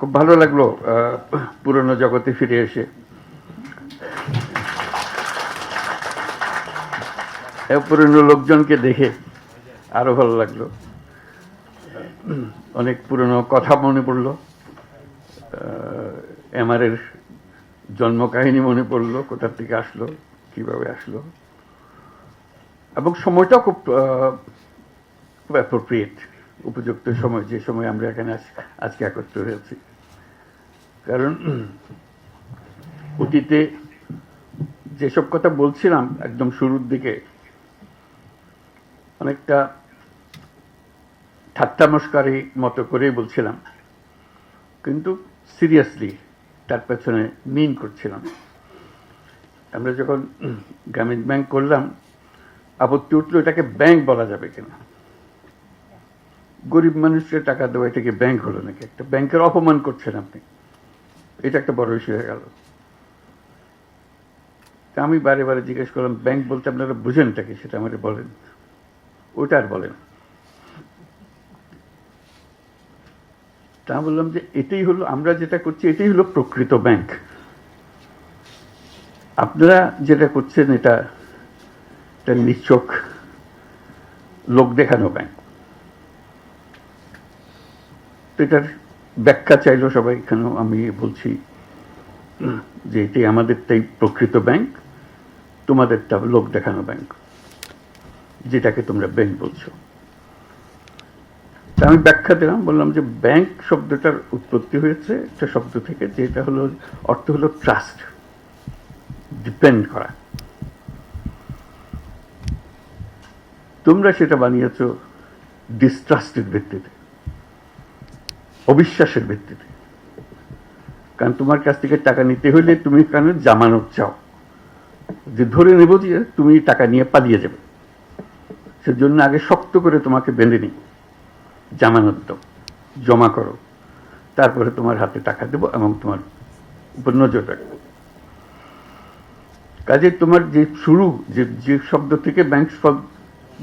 খুব ভালো লাগলো পুরনো জগতে ফিরে এসে। পুরনো লোকজনকে দেখে আরো ভালো লাগলো। অনেক পুরনো কথা মনে পড়লো। এমআরের জন্ম কাহিনী মনে পড়লো, কোথা থেকে আসলো, কিভাবে আসলো, এবং সময়টাও খুব অ্যাপ্রোপ্রিয়েট, উপযুক্ত সময়, যে সময় আমরা এখানে আজকে একত্র হয়েছি। কারণ অতীতে যেসব কথা বলছিলাম একদম শুরুর দিকে, অনেকটা ঠাট্টা মস্কারি মতো করেই বলছিলাম, কিন্তু সিরিয়াসলি তার পেছনে মিন করছিলাম। আমরা যখন গ্রামীণ ব্যাংক করলাম, আপত্তি উঠলো এটাকে ব্যাংক বলা যাবে কিনা, গরিব মানুষকে টাকা দেওয়া এটাকে ব্যাংক হলো নাকি, একটা ব্যাংকের অপমান করছেন আপনি, এটা একটা বড় ইস্যু হয়ে গেল। আমি বারে বারে জিজ্ঞেস করলাম, ব্যাংক বলতে আপনারা বুঝেনটা কি, সেটা আমাকে বলেন। ওটা আর বলেন। তা বললাম যে এটাই হলো, আমরা যেটা করছি এটাই হলো প্রকৃত ব্যাংক। আপনারা যেটা করছেন এটা নিছক লোক দেখানো ব্যাংক। তো এটার ব্যাখ্যা চাইলো সবাই, এখানেও আমি বলছি যে এটাই আমাদেরটাই প্রকৃত ব্যাংক, তোমাদেরটা লোক দেখানো ব্যাংক, যেটাকে তোমরা ব্যাংক বলছো। তা আমি ব্যাখ্যা দিলাম, বললাম যে ব্যাংক শব্দটার উৎপত্তি হয়েছে একটা শব্দ থেকে, যেটা হলো অর্থ হলো ট্রাস্ট, ডিপেন্ড করা। তোমরা সেটা বানিয়েছো ডিস্ট্রাস্টের ভিত্তিতে, অবিশ্বাসের ভিত্তিতে। কারণ তোমার কাছ থেকে টাকা নিতে হলে তুমি কেন জামানত চাও, যে ধরে নেব যে তুমি টাকা নিয়ে পালিয়ে যাবে, সেজন্য আগে শক্ত করে তোমাকে বেঁধে নিই, জামানত দাও, জমা করো, তারপরে তোমার হাতে টাকা দেবো এবং তোমার উপর নজর রাখবো। কাজে তোমার যে শুরু, যে শব্দ থেকে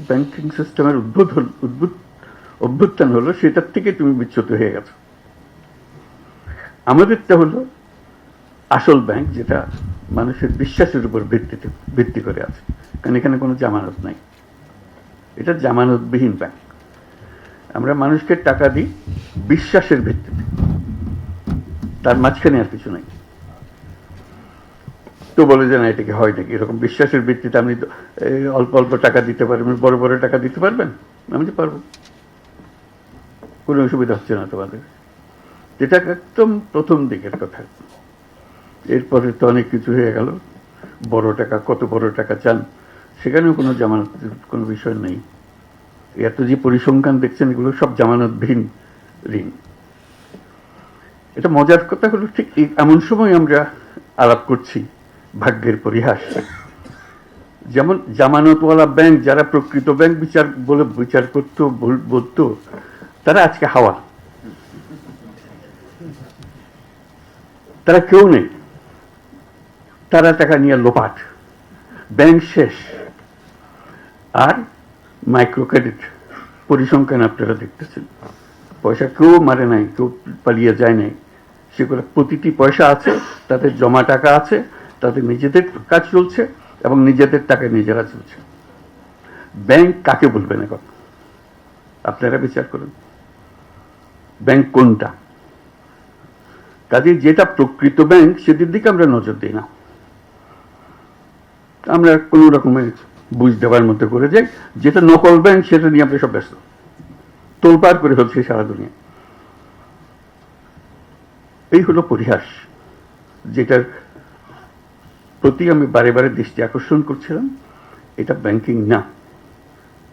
ব্যাংকিং সিস্টেমের অভ্যুত্থান হলো, সেটার থেকে তুমি বিচ্যুত হয়ে গেছো। আমাদেরটা হলো আসল ব্যাংক, যেটা মানুষের বিশ্বাসের উপর ভিত্তি করে আছে, কারণ এখানে কোনো জামানত নাই। এটা জামানতবিহীন ব্যাংক। আমরা মানুষকে টাকা দিই বিশ্বাসের ভিত্তিতে, তার মাঝখানে আর কিছু নাই। তো বলে যে না, এটাকে হয় নাকি, এরকম বিশ্বাসের ভিত্তিতে আপনি অল্প অল্প টাকা দিতে পারবেন, বড় বড় টাকা দিতে পারবেন? আমি যে পারবো, কোনো অসুবিধা হচ্ছে না তোমাদের। এটা একদম প্রথম দিকের কথা। এরপরে তো অনেক কিছু হয়ে গেল, বড় টাকা, কত বড় টাকা চান, সেখানেও কোনো জামানতের কোনো বিষয় নেই। এত যে পরিসংখ্যান দেখছেন, এগুলো সব জামানতবিহীন ঋণ। এটা মজার কথা হলো, ঠিক এমন সময় আমরা আলাপ করছি ভাগ্যের পরিহাস। যেমন জামানতওয়ালা ব্যাংক, যারা প্রকৃত ব্যাংক বিচার করতো, বলতো, তারা আজকে হাওয়া, তারা কেউ নেই, তারা টাকা নিয়ে লোপাট, ব্যাংক শেষ। আর মাইক্রো ক্রেডিট পরিসংখ্যান আপনারা দেখতেছেন, পয়সা কেউ মারে নাই, কেউ পালিয়ে যায় নাই, সেগুলো প্রতিটি পয়সা আছে, তাদের জমা টাকা আছে, তাদের নিজেদের কাজ চলছে এবং নিজেদের টাকায় নিজেরা চলছে। ব্যাংক কাকে বলবেন এখন? আপনারা বিচার করুন, ব্যাংক কোনটা? কাজে যেটা প্রকৃত ব্যাংক, সেটির দিকে আমরা নজর দিই না। আমরা কোনো রকমের বুঝ দেওয়ার মতো করে যাই, যেটা নকল ব্যাংক সেটা নিয়ে আমরা সব ব্যস্ত, তোলপাড় করে হচ্ছে সারা দুনিয়া। এই হলো পরিহাস, যেটার প্রতি আমি বারে বারে দৃষ্টি আকর্ষণ করছিলাম। এটা ব্যাংকিং না,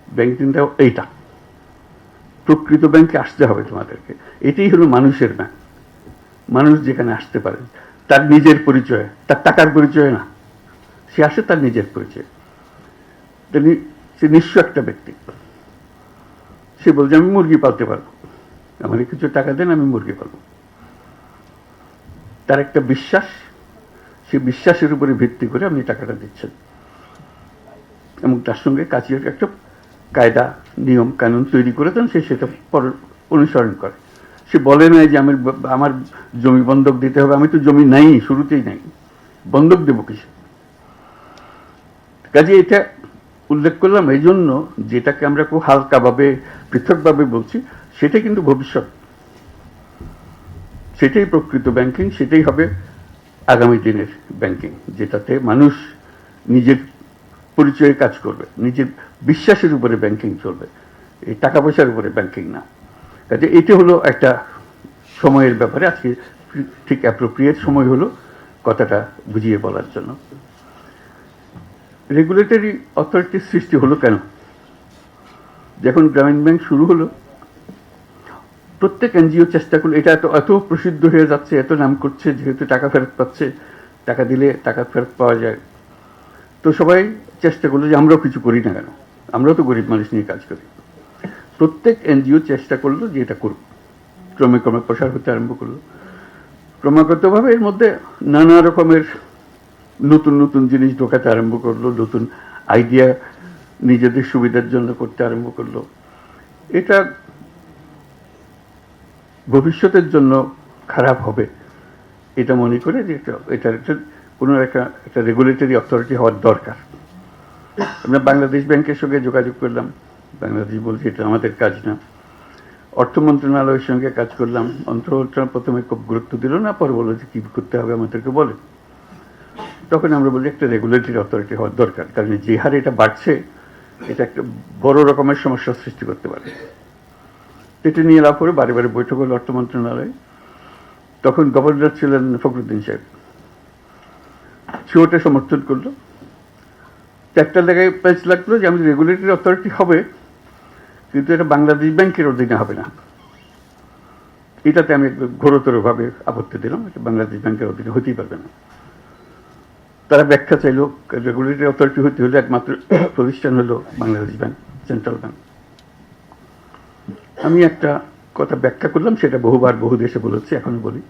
ব্যাংকিংটাও এইটা। প্রকৃত ব্যাংকে আসতে হবে তোমাদেরকে। এটাই হলো মানুষের ব্যাংক। মানুষ যেখানে আসতে পারে, তার নিজের পরিচয়, তার টাকার পরিচয় না, সে আসে তার নিজের পরিচয়। সে নিঃস্ব একটা ব্যক্তি, সে বলছে আমি মুরগি পালতে পারবো, আমাকে কিছু টাকা দেন, আমি মুরগি পালবো। তার একটা বিশ্বাস, সে বিশ্বাসের উপরে ভিত্তি করে আপনি টাকাটা দিচ্ছেন, এবং তার সঙ্গে কাজের একটা কায়দা, নিয়ম কানুন তৈরি করে দেন, সে সেটা অনুসরণ করে। সে বলে নাই যে আমার জমি বন্ধক দিতে হবে, আমি তো জমি নাই, শুরুতেই নাই, বন্ধক দেবো কিসে? কাজে এটা উল্লেখ করলাম এই জন্য, যেটাকে আমরা খুব হালকাভাবে পৃথকভাবে বলছি, সেটা কিন্তু ভবিষ্যৎ, সেটাই প্রকৃত ব্যাংকিং, সেটাই হবে আগামী দিনের ব্যাংকিং, যেটাতে মানুষ নিজের পরিচয়ে কাজ করবে, নিজের বিশ্বাসের উপরে ব্যাংকিং চলবে, এই টাকা পয়সার উপরে ব্যাংকিং না। কাজে এটা হলো একটা সময়ের ব্যাপারে, আজকে ঠিক অ্যাপ্রোপ্রিয়েট সময় হলো কথাটা বুঝিয়ে বলার জন্য। রেগুলেটরি অথরিটির সৃষ্টি হলো কেন? যখন গ্রামীণ ব্যাংক শুরু হলো, প্রত্যেক এনজিও চেষ্টা করলো, এটা এত প্রসিদ্ধ হয়ে যাচ্ছে, এত নাম করছে, যেহেতু টাকা ফেরত পাচ্ছে, টাকা দিলে টাকা ফেরত পাওয়া যায়, তো সবাই চেষ্টা করলো যে আমরাও কিছু করি না কেন, আমরাও তো গরিব মানুষ নিয়ে কাজ করি। প্রত্যেক এনজিও চেষ্টা করলো যে এটা করুক, ক্রমে ক্রমে প্রসার হতে আরম্ভ করলো। ক্রমাগতভাবে এর মধ্যে নানা রকমের নতুন নতুন জিনিস ঢোকাতে আরম্ভ করলো, নতুন আইডিয়া নিজেদের সুবিধার জন্য করতে আরম্ভ করলো। এটা ভবিষ্যতের জন্য খারাপ হবে এটা মনে করে যে এটার কোনো একটা রেগুলেটরি অথরিটি হওয়ার দরকার। আমরা বাংলাদেশ ব্যাংকের সঙ্গে যোগাযোগ করলাম, বাংলাদেশ বলছে এটা আমাদের কাজ না। অর্থ মন্ত্রণালয়ের সঙ্গে কাজ করলাম, অর্থ মন্ত্রণালয় প্রথমে খুব গুরুত্ব দিল না, পরে বললো যে কী করতে হবে আমাদেরকে বলে। তখন আমরা বলি একটা রেগুলেটরি অথরিটি হওয়ার দরকার, কারণ যে হারে এটা বাড়ছে, এটা একটা বড় রকমের সমস্যার সৃষ্টি করতে পারে। এটা নিয়ে লাভ করে বারে বারে বৈঠক হলো অর্থ মন্ত্রণালয়ে। তখন গভর্নর ছিলেন ফখরুদ্দিন সাহেব, সে ওটা সমর্থন করলো। একটা জায়গায় প্যাচ লাগলো যে আমি রেগুলেটরি অথরিটি হবে, কিন্তু এটা বাংলাদেশ ব্যাংকের অধীনে হবে না। এটাতে আমি ঘোরতরভাবে আপত্তি দিলাম, এটা বাংলাদেশ ব্যাংকের অধীনে হতেই পারবে না। তারা ব্যাখ্যা চাইল, রেগুলেটরি অথরিটি হতে হলে একমাত্র প্রতিষ্ঠান হলো বাংলাদেশ ব্যাংক, সেন্ট্রাল ব্যাংক। আমি একটা কথা ব্যাখ্যা করলাম, সেটা বহুবার বহু দেশে বলেছি, এখনো বলি।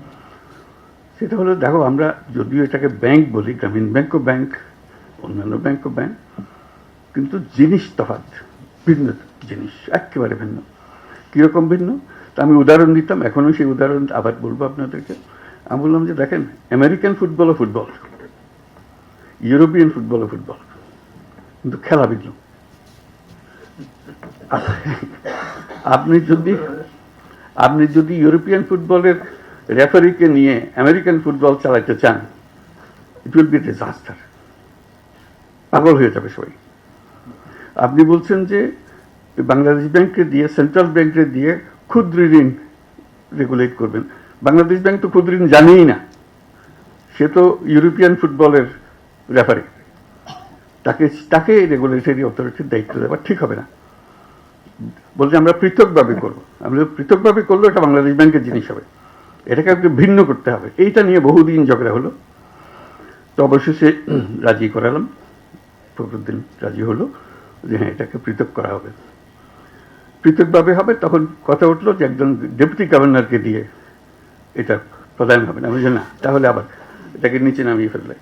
সেটা হলো, দেখো আমরা যদিও এটাকে ব্যাংক বলি, গ্রামীণ ব্যাংকও ব্যাংক, অন্যান্য ব্যাংকও ব্যাংক, কিন্তু জিনিস তফাৎ, ভিন্ন জিনিস, একেবারে ভিন্ন। কীরকম ভিন্ন? তা আমি উদাহরণ দিতাম, এখনও সেই উদাহরণ আবার বলবো আপনাদেরকে। আমি বললাম যে দেখেন, আমেরিকান ফুটবলও ফুটবল, ইউরোপিয়ান ফুটবলও ফুটবল, কিন্তু খেলা ভিন্ন। আপনি যদি ইউরোপিয়ান ফুটবলের রেফারিকে নিয়ে আমেরিকান ফুটবল চালাতে চান, ইট উইল বি ডিজাস্টার, পাগল হয়ে যাবে সবাই। আপনি বলছেন যে বাংলাদেশ ব্যাংকে দিয়ে, সেন্ট্রাল ব্যাংকে দিয়ে ক্ষুদ্র ঋণ রেগুলেট করবেন। বাংলাদেশ ব্যাংক তো ক্ষুদ্র ঋণ জানেই না, সে তো ইউরোপিয়ান ফুটবলের রেফারি, তাকে রেগুলেটরি অথরিটির দায়িত্ব দেওয়া ঠিক হবে না। বলছে আমরা পৃথকভাবে করবো, আমরা পৃথকভাবে করলে এটা বাংলাদেশ ব্যাংকের জিনিস হবে, এটাকে একটু ভিন্ন করতে হবে। এইটা নিয়ে বহুদিন ঝগড়া হলো, তো অবশেষে রাজি করালাম, ফখরুদ্দিন রাজি হলো যে হ্যাঁ এটাকে পৃথক করা হবে, পৃথকভাবে হবে। তখন কথা উঠলো যে একজন ডেপুটি গভর্নরকে দিয়ে এটা প্রধান হবে না। আমি বলছি না, তাহলে আবার এটাকে নিচে নামিয়ে ফেললে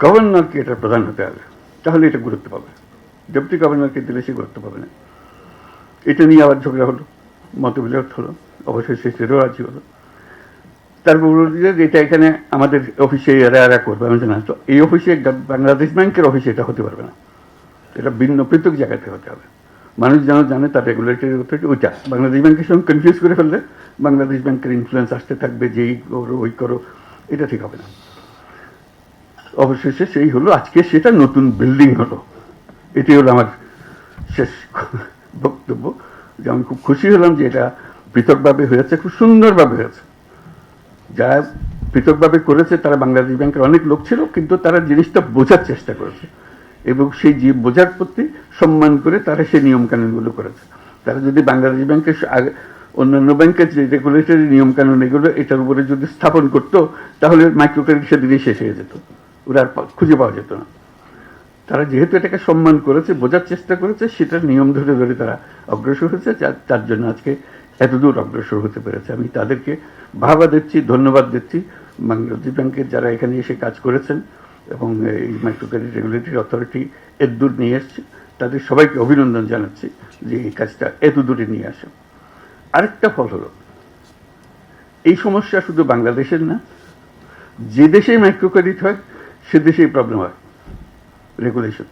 গভর্নরকে এটা প্রধান হতে হবে, তাহলে এটা গুরুত্ব পাবে। ডেপুটি গভর্নরকে দিলে সে গুরুত্ব পাবে না। এটা নিয়ে আবার ঝগড়া হলো, মতবিরোধ হলো, অবশেষে সেটাও রাজি হলো। তারপর বলল যে এটা এখানে আমাদের অফিসে এরা করবে। আমি জানি না, তো এই অফিসে বাংলাদেশ ব্যাংকের অফিসে এটা হতে পারবে না, এটা ভিন্ন পৃথক জায়গাতে হতে হবে। মানুষ যেন জানে তার রেগুলেটরি অথরিটি ওইটা। বাংলাদেশ ব্যাংকের সঙ্গে কনফিউজ করে ফেললে বাংলাদেশ ব্যাংকের ইনফ্লুয়েন্স আসতে থাকবে, যেই করো ওই করো, এটা ঠিক হবে না। অবশেষে সেই হলো, আজকে সেটা নতুন বিল্ডিং হলো। এটি হলো আমার শেষ বক্তব্য, যে আমি খুব খুশি হলাম যে এটা পৃথকভাবে হয়েছে, খুব সুন্দরভাবে হয়েছে। যারা পৃথকভাবে করেছে তারা বাংলাদেশ ব্যাংকের অনেক লোক ছিল, কিন্তু তারা জিনিসটা বোঝার চেষ্টা করেছে এবং সেই যে বোঝার প্রতি সম্মান করে তারা সেই নিয়মকানুনগুলো করেছে। তারা যদি বাংলাদেশ ব্যাংকের অন্যান্য ব্যাংকের যে রেগুলেটরি নিয়মকানুন এগুলো এটার উপরে যদি স্থাপন করতো, তাহলে মাইক্রো ক্রেডিট সেদিনই শেষ হয়ে যেত, ওরা আর খুঁজে পাওয়া যেত না। তারা যেহেতু এটাকে সম্মান করেছে, বোঝার চেষ্টা করেছে, সেটার নিয়ম ধরে ধরে তারা অগ্রসর হয়েছে, তার জন্য আজকে এতদূর অগ্রসর হতে পেরেছে। আমি তাদেরকে বাহবা দিচ্ছি, ধন্যবাদ দিচ্ছি। বাংলাদেশ ব্যাংকের যারা এখানে এসে কাজ করেছেন এবং এই মাইক্রো ক্রেডিট রেগুলেটরি অথরিটি এতদূর নিয়ে এসছে, তাদের সবাইকে অভিনন্দন জানাচ্ছি যে এই কাজটা এতদূরে নিয়ে আসে। আরেকটা ফল হলো, এই সমস্যা শুধু বাংলাদেশের না, যে দেশেই মাইক্রো ক্রেডিট হয় সে দেশেই প্রবলেম হয় রেগুলেশন।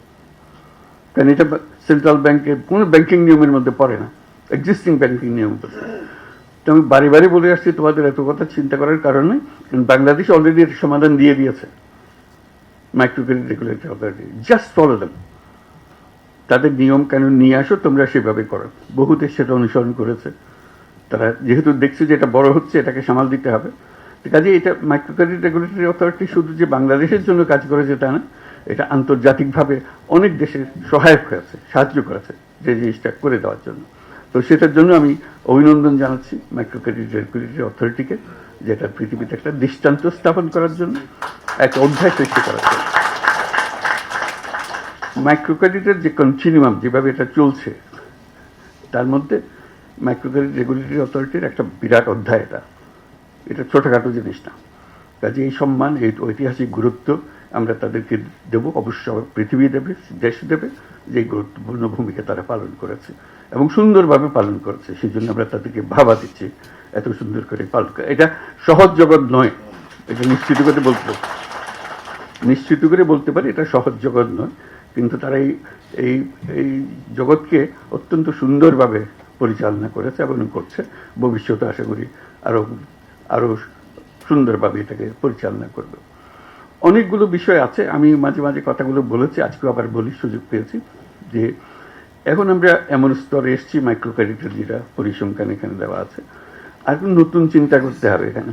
কারণ এটা সেন্ট্রাল ব্যাংকের কোনো ব্যাংকিং নিয়মের মধ্যে পড়ে না, এক্সিস্টিং ব্যাংকিং নিয়ম পড়ে। তো আমি বারে বারে বলে আসছি তোমাদের এত কথা চিন্তা করার কারণে, বাংলাদেশ অলরেডি এর সমাধান দিয়ে দিয়েছে। Micro credit regulatory authority, just follow them, তাদের নিয়ম কানুন নিয়ে আসো, তোমরা সেভাবে করো। বহু দেশ সেটা অনুসরণ করেছে। তারা যেহেতু দেখছে যে এটা বড় হচ্ছে, এটাকে সামাল দিতে হবে, কাজে এটা মাইক্রো ক্রেডিট রেগুলেটরি অথরিটি শুধু যে বাংলাদেশের জন্য কাজ করেছে তা না, এটা আন্তর্জাতিকভাবে অনেক দেশের সহায়ক হয়েছে, সাহায্য করেছে যে জিনিসটা করে দেওয়ার জন্য। তো সেটার জন্য আমি অভিনন্দন জানাচ্ছি মাইক্রো ক্রেডিট রেগুলেটরি অথরিটিকে, যেটা পৃথিবীতে একটা দৃষ্টান্ত স্থাপন করার জন্য, একটা অধ্যায় সৃষ্টি করার জন্য। মাইক্রো ক্রেডিটের যে কন্টিনিউয়াম যেভাবে এটা চলছে, তার মধ্যে মাইক্রো ক্রেডিট রেগুলেটরি অথরিটির একটা বিরাট অধ্যায়। এটা ছোটোখাটো জিনিস না। কাজে এই সম্মান, এই ঐতিহাসিক গুরুত্ব আমরা তাদেরকে দেব, অবশ্য পৃথিবী দেবে, দেশ দেবে, যে গুরুত্বপূর্ণ ভূমিকা তারা পালন করেছে এবং সুন্দরভাবে পালন করেছে। সেই জন্য আমরা তাদেরকে ভাবা দিচ্ছি এত সুন্দর করে পালন করে। এটা সহজ জগৎ নয়, এটা নিশ্চিত করে বলতে পারি এটা সহজ জগৎ নয়, কিন্তু তারা এই জগৎকে অত্যন্ত সুন্দরভাবে পরিচালনা করেছে এবং করছে। ভবিষ্যতে আশা করি আরও সুন্দরভাবে এটাকে পরিচালনা করবে। অনেকগুলো বিষয় আছে, আমি মাঝে মাঝে কথাগুলো বলেছি, আজকেও আবার বলি, সুযোগ পেয়েছি, যে এখন আমরা এমন স্তরে এসেছি, মাইক্রো ক্রেডিটের যেটা পরিসংখ্যান এখানে দেওয়া আছে, আর নতুন চিন্তা করতে হবে। এখানে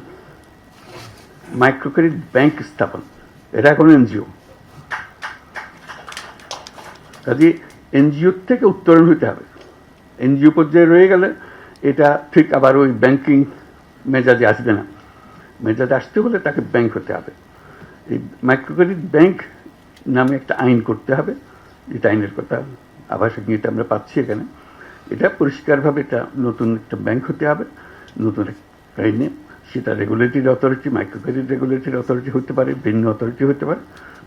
মাইক্রো ক্রেডিট ব্যাংক স্থাপন, এটা এখন এনজিও। কাজে এনজিওর থেকে উত্তরণ হতে হবে। এনজিও পর্যায়ে রয়ে গেলে এটা ঠিক আবার ওই ব্যাংকিং মেজাজে আসবে না। মেজাজে আসতে হলে তাকে ব্যাংক হতে হবে। এই মাইক্রো ক্রেডিট ব্যাংক নামে একটা আইন করতে হবে, যেটা আইনের কথা আভাসিক নিতে আমরা পাচ্ছি এখানে। এটা পরিষ্কারভাবে এটা নতুন একটা ব্যাংক হতে হবে, নতুন একটা আইনে। সেটা regulatory authority, micro credit regulatory authority হতে পারে, ভিন্ন অথরিটি হতে পারে,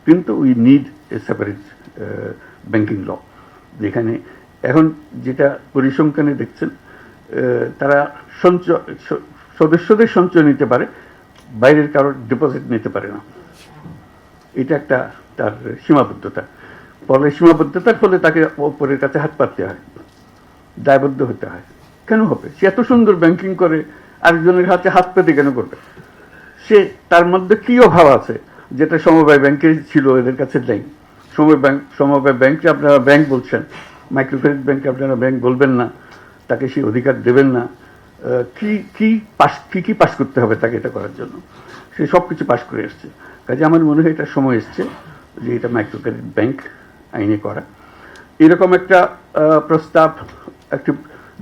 কিন্তু we need a separate banking law. যেখানে এখন যেটা পরিসংখ্যানে দেখছেন, তারা সদস্যদের সঞ্চয় নিতে পারে, বাইরের কারোর ডিপোজিট নিতে পারে না। এটা একটা তার সীমাবদ্ধতা। ফলে সীমাবদ্ধতার ফলে তাকে অপরের কাছে হাত পাততে হয়, দায়বদ্ধ হতে হয়। কেন হবে? সে এত সুন্দর ব্যাংকিং করে, আরেকজনের হাতে হাত পেতে কেন করবে? সে তার মধ্যে কি অভাব আছে যেটা সমবায় ব্যাংকে ছিল, এদের কাছে নেই। সমবায় ব্যাংকে আপনারা ব্যাংক বলছেন, মাইক্রো ক্রেডিট ব্যাংকে আপনারা ব্যাংক বলবেন না, তাকে সেই অধিকার দেবেন না। কি পাস করতে হবে তাকে এটা করার জন্য? সে সব কিছু পাস করে এসছে। কাজে আমার মনে হয় এটা সময় এসছে যে এটা মাইক্রো ক্রেডিট ব্যাংক আইনে করা। এরকম একটা প্রস্তাব একটি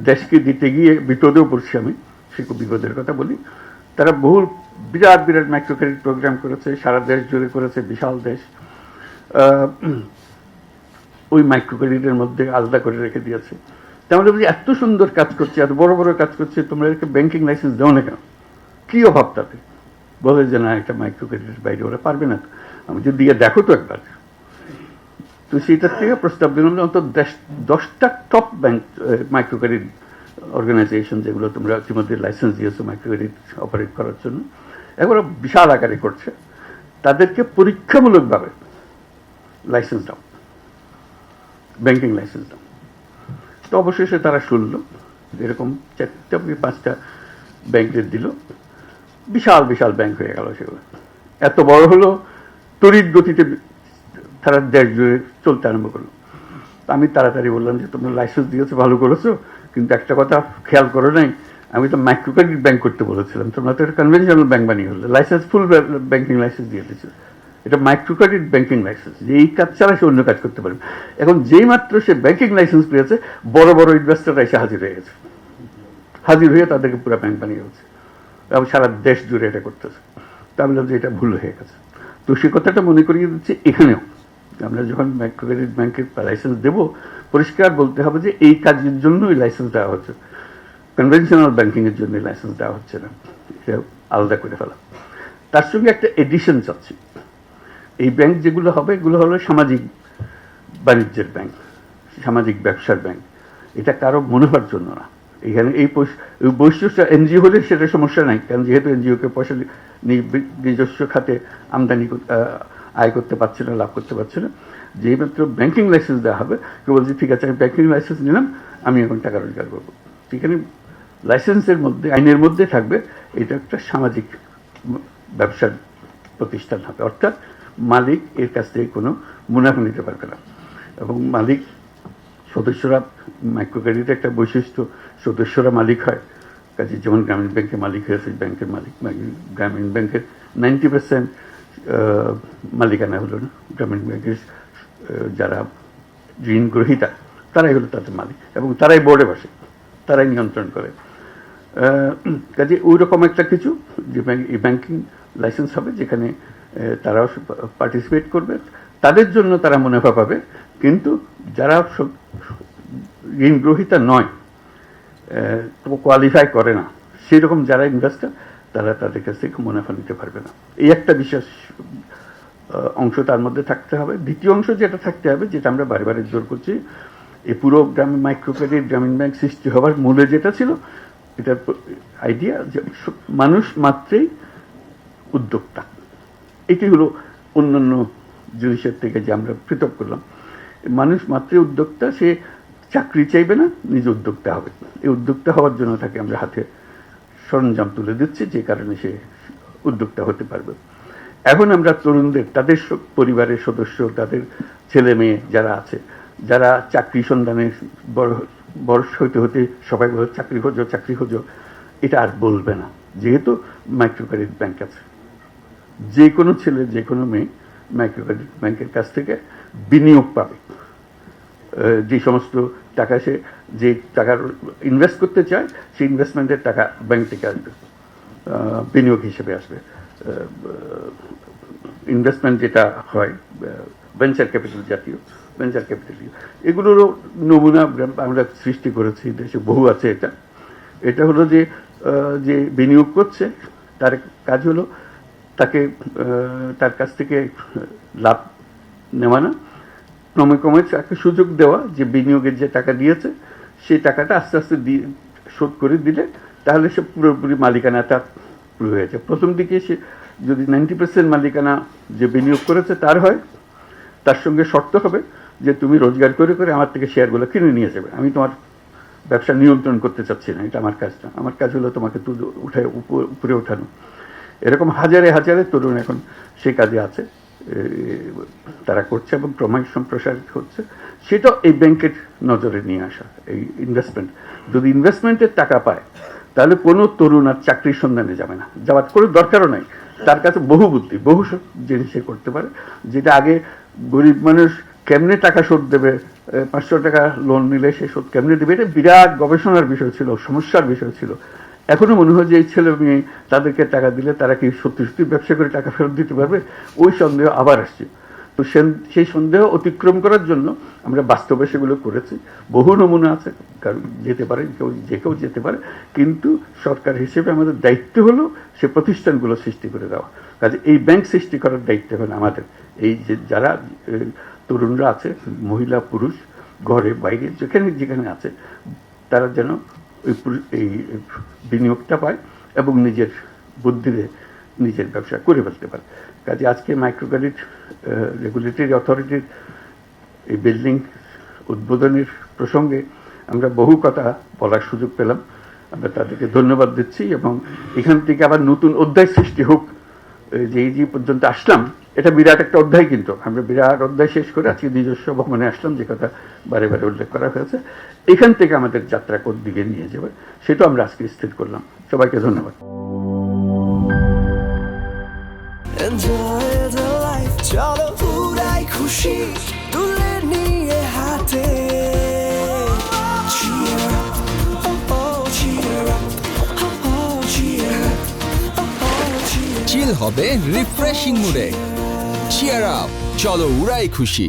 দেশকে দিতে গিয়ে বিপদেও পড়ছি আমি। সে খুব বিপদের কথা বলি। তারা বিরাট মাইক্রো ক্রেডিট প্রোগ্রাম করেছে, সারা দেশ জুড়ে করেছে, বিশাল দেশ। ওই মাইক্রো ক্রেডিটের মধ্যে আলাদা করে রেখে দিয়েছে। তাহলে বলছি এত সুন্দর কাজ করছে, এত বড় বড় কাজ করছে, তোমরা একে ব্যাংকিং লাইসেন্স দাও না কেন? কি অভাব তাতে? বলে যে না, একটা মাইক্রো ক্রেডিটের বাইরে ওরা পারবে না। আমি যদি দিয়ে দেখো তো একবার। তো সেইটার থেকে প্রস্তাব দিলাম অন্তত 10টা top bank micro credit organisation, যেগুলো তোমরা ইতিমধ্যে লাইসেন্স দিয়েছো মাইক্রো ক্রেডিট অপারেট করার জন্য, এগুলো বিশাল আকারে করছে, তাদেরকে পরীক্ষামূলকভাবে লাইসেন্স দাও, ব্যাংকিং লাইসেন্স দাও। তো অবশেষে তারা শুনলো, এরকম 4টা কি 5টা ব্যাংকের দিল, বিশাল বিশাল ব্যাংক হয়ে গেল সেগুলো। এত বড় হলো, তড়িৎ গতিতে তারা দেশ জুড়ে চলতে আরম্ভ করলো। আমি তাড়াতাড়ি বললাম যে তোমরা লাইসেন্স দিয়েছো, ভালো করেছো, কিন্তু একটা কথা খেয়াল করো নাই, আমি তো মাইক্রো ক্রেডিট ব্যাংক করতে বলেছিলাম, তোমরা তো এটা কনভেনশনাল ব্যাংক বানিয়ে হলো। লাইসেন্স ফুল ব্যাংকিং লাইসেন্স দিয়ে দিচ্ছে, এটা মাইক্রো ক্রেডিট ব্যাংকিং লাইসেন্স, যে এই কাজ ছাড়া সে অন্য কাজ করতে পারবে। এখন যেই মাত্র সে ব্যাংকিং লাইসেন্স পেয়েছে, বড় বড় ইনভেস্টররা এসে হাজির হয়ে গেছে, হাজির হয়ে তাদেরকে পুরো ব্যাংক বানিয়ে গেছে এবং সারা দেশ জুড়ে এটা করতেছে। তা বললাম যে এটা ভুল হয়ে গেছে। তো সে কথাটা মনে করিয়ে দিচ্ছে এখানেও, আমরা যখন মাইক্রো ক্রেডিট ব্যাংকের লাইসেন্স দেবো, পরিষ্কার বলতে হবে যে এই কাজের জন্যই লাইসেন্স দেওয়া হচ্ছে, কনভেনশনাল ব্যাংকিংয়ের জন্য লাইসেন্স দেওয়া হচ্ছে না, এটা আলাদা করে ফেলা। তার সঙ্গে একটা এডিশন চাচ্ছি, এই ব্যাংক যেগুলো হবে এগুলো হলো সামাজিক বাণিজ্যের ব্যাংক, সামাজিক ব্যবসার ব্যাংক। এটা কারো মুনাফার জন্য না, এখানে এই বৈশিষ্ট্য এনজিও হলে সেটা সমস্যা নাই, কারণ যেহেতু এনজিওকে পয়সা নিজস্ব খাতে আমদানি আয় করতে পারছে না, লাভ করতে পারছে না, যেই মাত্র ব্যাংকিং লাইসেন্স দেওয়া হবে কেউ বলছে ঠিক আছে আমি ব্যাংকিং লাইসেন্স নিলাম, আমি এখন টাকা রোজগার করবো। সেখানে লাইসেন্সের মধ্যে, আইনের মধ্যে থাকবে এটা একটা সামাজিক ব্যবসার প্রতিষ্ঠান হবে, অর্থাৎ মালিক এর কাছ থেকে কোনো মুনাফা নিতে পারবে না। এবং মালিক সদস্যরা, মাইক্রো ক্রেডিটের একটা বৈশিষ্ট্য, সদস্যরা মালিক হয়। কাজে যেমন গ্রামীণ ব্যাংকের মালিক হয়েছে ব্যাংকের মালিক, গ্রামীণ ব্যাংকের 90% মালিকানা হলো না, গ্রামীণ ব্যাংকের যারা ঋণ গ্রহীতা তারাই হলো তাদের মালিক, এবং তারাই বোর্ডে বসে, তারাই নিয়ন্ত্রণ করে। কাজে ওই রকম একটা কিছু যে ব্যাংকিং লাইসেন্স হবে, যেখানে তারাও পার্টিসিপেট করবে, তাদের জন্য তারা মুনাফা পাবে। কিন্তু যারা ঋণ গ্রহীতা নয়, কোয়ালিফাই করে না, সেই রকম যারা ইনভেস্টার, তারা তাদের কাছ থেকে মুনাফা নিতে পারবে না। এই একটা বিশেষ অংশ তার মধ্যে থাকতে হবে। দ্বিতীয় অংশ যেটা থাকতে হবে, যেটা আমরা বারে বারে জোর করছি, এই পুরো গ্রামীণ মাইক্রো ক্রেডিট গ্রামীণ ব্যাংক সৃষ্টি হওয়ার মূলে যেটা ছিল, এটার আইডিয়া যে মানুষ মাত্রেই উদ্যোক্তা। এটি হলো অন্যান্য জিনিসের থেকে যে আমরা পৃথক করলাম। মানুষ মাত্রই উদ্যোক্তা, সে চাকরি চাইবে না, নিজে উদ্যোক্তা হবে। এই উদ্যোক্তা হওয়ার জন্য তাকে আমরা হাতে সরঞ্জাম তুলে দিচ্ছি, যে কারণে সে উদ্যোক্তা হতে পারবে। এখন আমরা তরুণদের, তাদের পরিবারের সদস্য, তাদের ছেলে মেয়ে যারা আছে, যারা চাকরি সন্ধানে বয়স হতে হতে সবাই বলে চাকরি খোঁজো, এটা আর বলবে না, যেহেতু মাইক্রো ক্রেডিট ব্যাংক আছে। যে কোনো ছেলে, যে কোনো মেয়ে মাইক্রো ক্রেডিট ব্যাংকের কাছ থেকে বিনিয়োগ পাবে। যে সমস্ত টাকা সে যে টাকার ইনভেস্ট করতে চায়, সেই ইনভেস্টমেন্টের টাকা ব্যাংক থেকে আসবে, বিনিয়োগ হিসেবে আসবে। ইনভেস্টমেন্ট যেটা হয় ভেঞ্চার ক্যাপিটাল জাতীয়, ভেঞ্চার ক্যাপিটাল, এগুলোরও নমুনা আমরা সৃষ্টি করেছি, দেশে বহু আছে। এটা হলো যে বিনিয়োগ করছে, তার কাজ হলো তাকে তার কাছ থেকে লাভ নেওয়া না, ক্রমে তাকে সুযোগ দেওয়া, যে বিনিয়োগের যে টাকা দিয়েছে সেই টাকাটা আস্তে আস্তে শোধ করে দিলে তাহলে সে পুরোপুরি মালিকানাটা পুরো হয়েছে। প্রথম দিকে সে যদি 90% মালিকানা যে বিনিয়োগ করেছে তার হয়, তার সঙ্গে শর্ত হবে যে তুমি রোজগার করে করে আমার থেকে শেয়ারগুলো কিনে নিয়ে যাবে, আমি তোমার ব্যবসা নিয়ন্ত্রণ করতে চাচ্ছি না, এটা আমার কাজ না, আমার কাজ হলো তোমাকে উপরে ওঠানো। এরকম হাজারে হাজারে তরুণ এখন সেই কাজে আছে, তারা করছে এবং ক্রমশ সম্প্রসারিত হচ্ছে। সেটা এই ব্যাংকের নজরে নিয়ে আসা। এই ইনভেস্টমেন্ট, যদি ইনভেস্টমেন্টের টাকা পায় তাহলে কোনো তরুণ আর চাকরির সন্ধানে যাবে না, যাওয়ার কোনো দরকারও নাই। তার কাছে বহু বুদ্ধি, বহু জিনিস সে করতে পারে, যেটা আগে গরিব মানুষ কেমনে টাকা শোধ দেবে, 500 টাকা লোন নিলে সে শোধ কেমনে দেবে, এটা বিরাট গবেষণার বিষয় ছিল, সমস্যার বিষয় ছিল। এখনো মনে হয় যে এই ছেলে মেয়ে তাদেরকে টাকা দিলে তারা কি সত্যি সত্যি ব্যবসা করে টাকা ফেরত দিতে পারবে, ওই সন্দেহ আবার আসছে। তো সেই সন্দেহ অতিক্রম করার জন্য আমরা বাস্তবে সেগুলো করেছি। বহু নমুনা আছে, কারণ যেতে পারে, কেউ যেতে পারে, কিন্তু সরকার হিসেবে আমাদের দায়িত্ব হলো সে প্রতিষ্ঠানগুলো সৃষ্টি করে দেওয়া। কাজে এই ব্যাংক সৃষ্টি করার দায়িত্ব হলো আমাদের। এই যে যারা তরুণরা আছে, মহিলা পুরুষ, ঘরে বাইরে যেখানে আছে, তারা যেন এই বিনিয়োগটা পায় এবং নিজের বুদ্ধিতে নিজের ব্যবসা করে ফেলতে পারে। কাজে আজকে মাইক্রো ক্রেডিট রেগুলেটরি অথরিটির এই বিল্ডিং উদ্বোধনের প্রসঙ্গে আমরা বহু কথা বলার সুযোগ পেলাম। আমরা তাদেরকে ধন্যবাদ দিচ্ছি, এবং এখান থেকে আবার নতুন অধ্যায় সৃষ্টি হোক। যে পর্যন্ত আসলাম, এটা বিরাট একটা অধ্যায়, কিন্তু আমরা বিরাট অধ্যায় শেষ করে আজকে নিজস্ব ভবনে আসলাম, যে কথা বারে বারে উল্লেখ করা হয়েছে। এখান থেকে আমাদের যাত্রা কোন দিকে নিয়ে যাবে সেটা আমরা আজকে স্থির করলাম। সবাইকে ধন্যবাদ। চলো উড়াই খুশি তুলে নিয়ে হাতে, চিল হবে রিফ্রেশিং মুডে। চিয়ার আপ, চলো উড়াই খুশি।